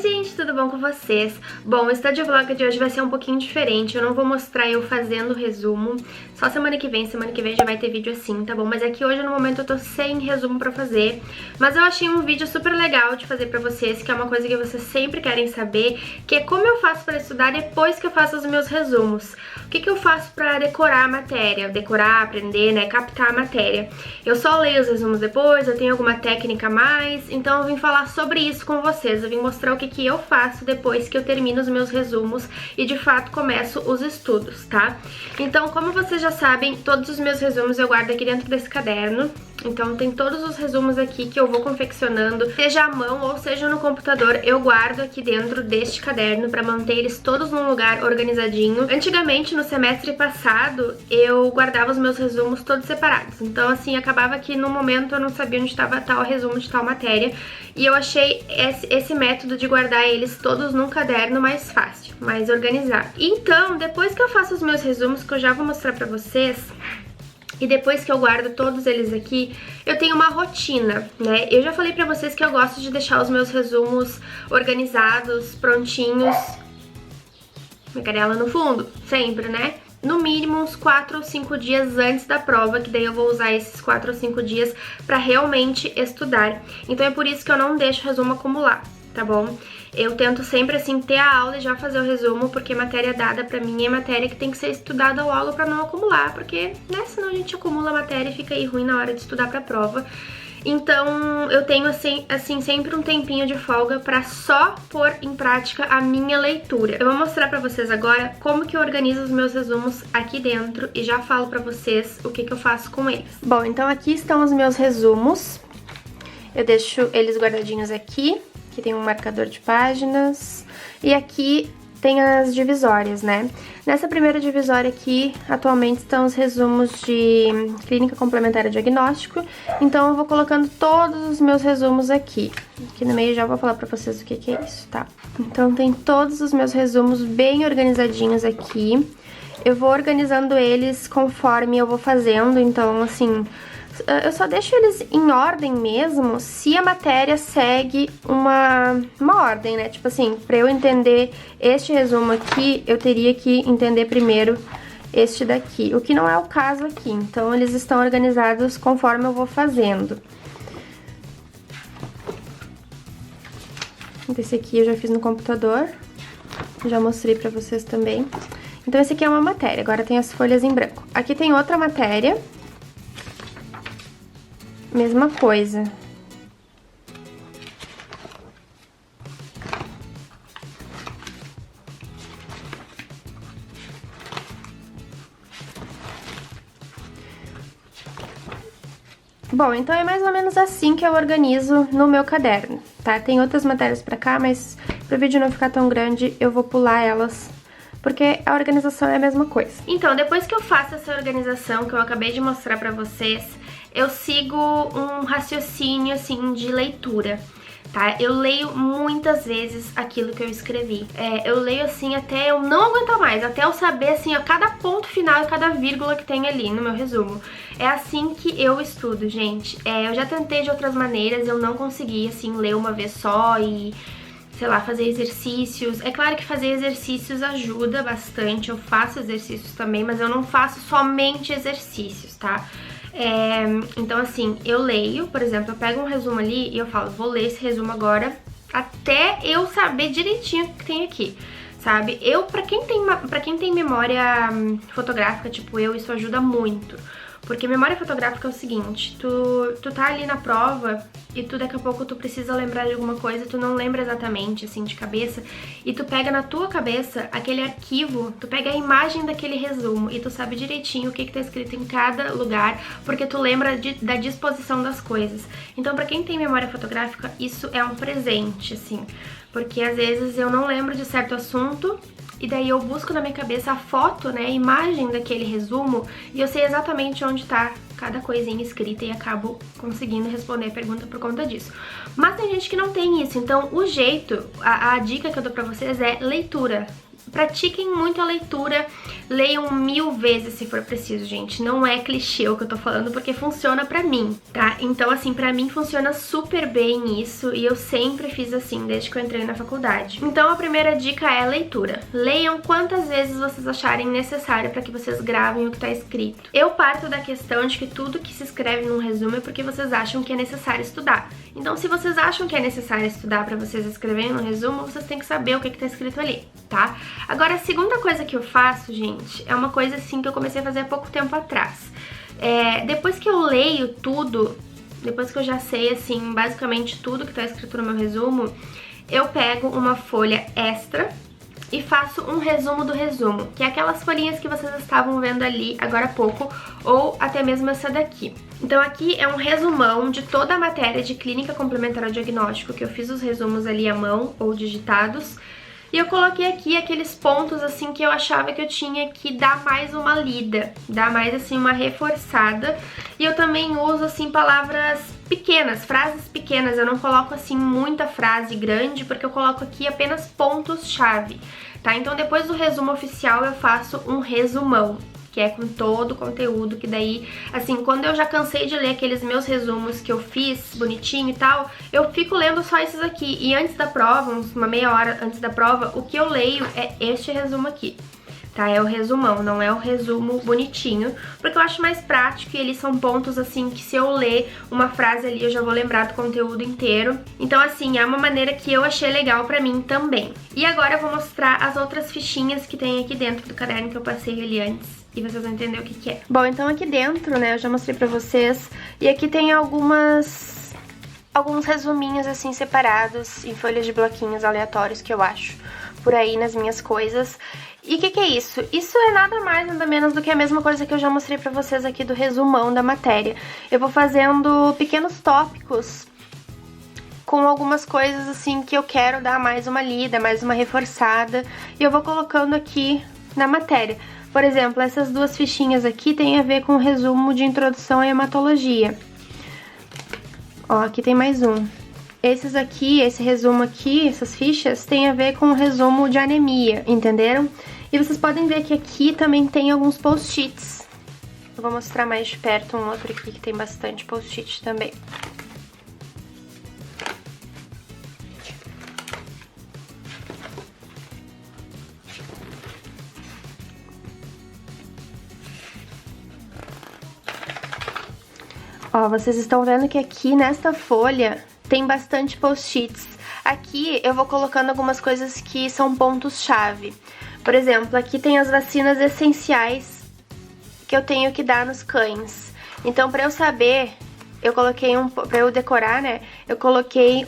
gente, tudo bom com vocês? Bom, o Study Vlog de hoje vai ser um pouquinho diferente, eu não vou mostrar eu fazendo o resumo, só semana que vem já vai ter vídeo assim, tá bom? Mas é que hoje no momento eu tô sem resumo pra fazer, mas eu achei um vídeo super legal de fazer pra vocês, que é uma coisa que vocês sempre querem saber, que é como eu faço pra estudar depois que eu faço os meus resumos. O que eu faço pra decorar a matéria, decorar, aprender, né, captar a matéria. Eu só leio os resumos depois, eu tenho alguma técnica a mais, então eu vim falar sobre isso com vocês, eu vim mostrar o que eu faço depois que eu termino os meus resumos e de fato começo os estudos, tá? Então, como vocês já sabem, todos os meus resumos eu guardo aqui dentro desse caderno. Então tem todos os resumos aqui que eu vou confeccionando, seja à mão ou seja no computador, eu guardo aqui dentro deste caderno para manter eles todos num lugar organizadinho. Antigamente, no semestre passado, eu guardava os meus resumos todos separados. Então assim, acabava que no momento eu não sabia onde estava tal resumo de tal matéria. E eu achei esse método de guardar eles todos num caderno mais fácil, mais organizado. Então, depois que eu faço os meus resumos, que eu já vou mostrar pra vocês, e depois que eu guardo todos eles aqui, eu tenho uma rotina, né? Eu já falei pra vocês que eu gosto de deixar os meus resumos organizados, prontinhos. Minha cadela no fundo, sempre, né? No mínimo uns 4 ou 5 dias antes da prova, que daí eu vou usar esses 4 ou 5 dias pra realmente estudar. Então é por isso que eu não deixo o resumo acumular, tá bom? Eu tento sempre, assim, ter a aula e já fazer o resumo, porque matéria dada pra mim é matéria que tem que ser estudada logo pra não acumular, porque, né, senão a gente acumula a matéria e fica aí ruim na hora de estudar pra prova. Então, eu tenho, assim, sempre um tempinho de folga pra só pôr em prática a minha leitura. Eu vou mostrar pra vocês agora como que eu organizo os meus resumos aqui dentro e já falo pra vocês o que eu faço com eles. Bom, então aqui estão os meus resumos. Eu deixo eles guardadinhos aqui. Aqui tem um marcador de páginas e aqui tem as divisórias, né? Nessa primeira divisória aqui, atualmente estão os resumos de clínica complementar diagnóstico, então eu vou colocando todos os meus resumos aqui. Aqui no meio já vou falar pra vocês o que é isso, tá? Então tem todos os meus resumos bem organizadinhos aqui. Eu vou organizando eles conforme eu vou fazendo, então assim, eu só deixo eles em ordem mesmo se a matéria segue uma ordem, né? Tipo assim, pra eu entender este resumo aqui, eu teria que entender primeiro este daqui, o que não é o caso aqui. Então, eles estão organizados conforme eu vou fazendo. Esse aqui eu já fiz no computador, já mostrei pra vocês também. Então, esse aqui é uma matéria, agora tem as folhas em branco. Aqui tem outra matéria. Mesma coisa. Bom, então é mais ou menos assim que eu organizo no meu caderno, tá? Tem outras matérias pra cá, mas pro vídeo não ficar tão grande, eu vou pular elas, porque a organização é a mesma coisa. Então, depois que eu faço essa organização que eu acabei de mostrar pra vocês, eu sigo um raciocínio, assim, de leitura, tá? Eu leio muitas vezes aquilo que eu escrevi. Eu leio, assim, até eu não aguentar mais, até eu saber, assim, cada ponto final e cada vírgula que tem ali no meu resumo. É assim que eu estudo, gente. Eu já tentei de outras maneiras, eu não consegui, assim, ler uma vez só e, sei lá, fazer exercícios. É claro que fazer exercícios ajuda bastante, eu faço exercícios também, mas eu não faço somente exercícios, tá? Então assim, eu leio, por exemplo, eu pego um resumo ali e eu falo, vou ler esse resumo agora até eu saber direitinho o que tem aqui, sabe? Pra quem tem memória fotográfica, tipo eu, isso ajuda muito. Porque memória fotográfica é o seguinte, tu tá ali na prova e tu daqui a pouco tu precisa lembrar de alguma coisa, tu não lembra exatamente, assim, de cabeça, e tu pega na tua cabeça aquele arquivo, tu pega a imagem daquele resumo e tu sabe direitinho o que tá escrito em cada lugar, porque tu lembra da disposição das coisas. Então, pra quem tem memória fotográfica, isso é um presente, assim, porque às vezes eu não lembro de certo assunto, e daí eu busco na minha cabeça a foto, né, a imagem daquele resumo, e eu sei exatamente onde tá cada coisinha escrita e acabo conseguindo responder a pergunta por conta disso. Mas tem gente que não tem isso, então o jeito, a dica que eu dou pra vocês é leitura. pratiquem muito a leitura, leiam 1000 vezes se for preciso, gente. Não é clichê o que eu tô falando, porque funciona pra mim, tá? Então, assim, pra mim funciona super bem isso, e eu sempre fiz assim, desde que eu entrei na faculdade. Então, a primeira dica é a leitura. Leiam quantas vezes vocês acharem necessário pra que vocês gravem o que tá escrito. Eu parto da questão de que tudo que se escreve num resumo é porque vocês acham que é necessário estudar. Então, se vocês acham que é necessário estudar pra vocês escreverem no resumo, vocês têm que saber o que tá escrito ali, tá? Agora, a segunda coisa que eu faço, gente, é uma coisa assim que eu comecei a fazer há pouco tempo atrás. Depois que eu leio tudo, depois que eu já sei, assim, basicamente tudo que tá escrito no meu resumo, eu pego uma folha extra e faço um resumo do resumo, que é aquelas folhinhas que vocês estavam vendo ali agora há pouco, ou até mesmo essa daqui. Então aqui é um resumão de toda a matéria de clínica complementar ao diagnóstico, que eu fiz os resumos ali à mão ou digitados, e eu coloquei aqui aqueles pontos assim que eu achava que eu tinha que dar mais uma lida, dar mais assim uma reforçada. E eu também uso assim palavras pequenas, frases pequenas, eu não coloco assim muita frase grande, porque eu coloco aqui apenas pontos-chave, tá? Então depois do resumo oficial eu faço um resumão, que é com todo o conteúdo, que daí, assim, quando eu já cansei de ler aqueles meus resumos que eu fiz bonitinho e tal, eu fico lendo só esses aqui. E antes da prova, uma meia hora antes da prova, o que eu leio é este resumo aqui, tá? É o resumão, não é o resumo bonitinho, porque eu acho mais prático e eles são pontos, assim, que se eu ler uma frase ali, eu já vou lembrar do conteúdo inteiro. Então, assim, é uma maneira que eu achei legal pra mim também. E agora eu vou mostrar as outras fichinhas que tem aqui dentro do caderno que eu passei ali antes, e vocês vão entender o que é. Bom, então aqui dentro, né, eu já mostrei pra vocês, e aqui tem alguns resuminhos, assim, separados em folhas de bloquinhos aleatórios que eu acho por aí nas minhas coisas. E o que é isso? Isso é nada mais, nada menos do que a mesma coisa que eu já mostrei pra vocês aqui do resumão da matéria. Eu vou fazendo pequenos tópicos com algumas coisas, assim, que eu quero dar mais uma lida, mais uma reforçada, e eu vou colocando aqui na matéria. Por exemplo, essas duas fichinhas aqui tem a ver com o resumo de introdução à hematologia. Ó, aqui tem mais um. Esses aqui, esse resumo aqui, essas fichas, tem a ver com o resumo de anemia, entenderam? E vocês podem ver que aqui também tem alguns post-its. Eu vou mostrar mais de perto um outro aqui que tem bastante post-it também. Ó, vocês estão vendo que aqui nesta folha tem bastante post-its. Aqui eu vou colocando algumas coisas que são pontos-chave. Por exemplo, aqui tem as vacinas essenciais que eu tenho que dar nos cães. Então, pra eu saber, eu coloquei pra eu decorar, né, eu coloquei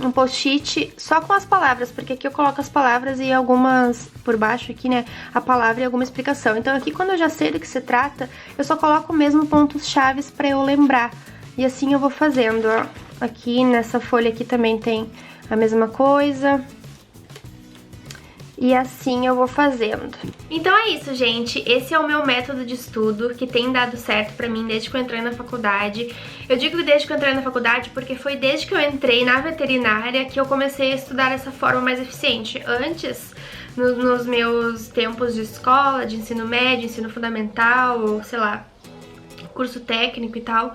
um post-it só com as palavras, porque aqui eu coloco as palavras e algumas, por baixo aqui, né, a palavra e alguma explicação. Então aqui, quando eu já sei do que se trata, eu só coloco mesmo pontos chaves pra eu lembrar. E assim eu vou fazendo, ó. Aqui nessa folha aqui também tem a mesma coisa. E assim eu vou fazendo. Então é isso, gente. Esse é o meu método de estudo que tem dado certo pra mim desde que eu entrei na faculdade. Eu digo desde que eu entrei na faculdade porque foi desde que eu entrei na veterinária que eu comecei a estudar dessa forma mais eficiente. Antes, nos meus tempos de escola, de ensino médio, ensino fundamental, ou sei lá, curso técnico e tal,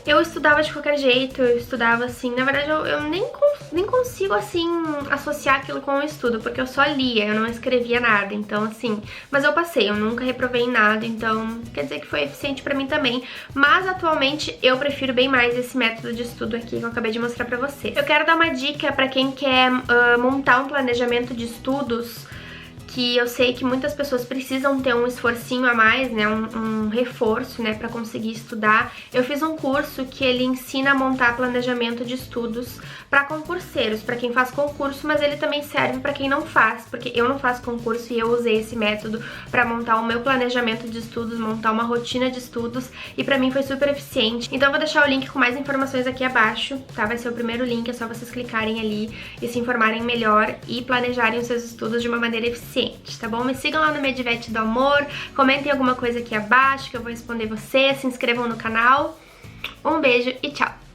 eu estudava de qualquer jeito, eu estudava assim, na verdade eu nem consigo assim associar aquilo com o estudo, porque eu só lia, eu não escrevia nada, então assim, mas eu passei, eu nunca reprovei em nada, então quer dizer que foi eficiente pra mim também, mas atualmente eu prefiro bem mais esse método de estudo aqui que eu acabei de mostrar pra vocês. Eu quero dar uma dica pra quem quer montar um planejamento de estudos, que eu sei que muitas pessoas precisam ter um esforcinho a mais, né, um reforço, né, pra conseguir estudar. Eu fiz um curso que ele ensina a montar planejamento de estudos pra concurseiros, pra quem faz concurso, mas ele também serve pra quem não faz, porque eu não faço concurso e eu usei esse método pra montar o meu planejamento de estudos, montar uma rotina de estudos, e pra mim foi super eficiente. Então eu vou deixar o link com mais informações aqui abaixo, tá? Vai ser o primeiro link, é só vocês clicarem ali e se informarem melhor e planejarem os seus estudos de uma maneira eficiente, tá bom? Me sigam lá no Medivete do Amor, comentem alguma coisa aqui abaixo que eu vou responder vocês, se inscrevam no canal. Um beijo e tchau!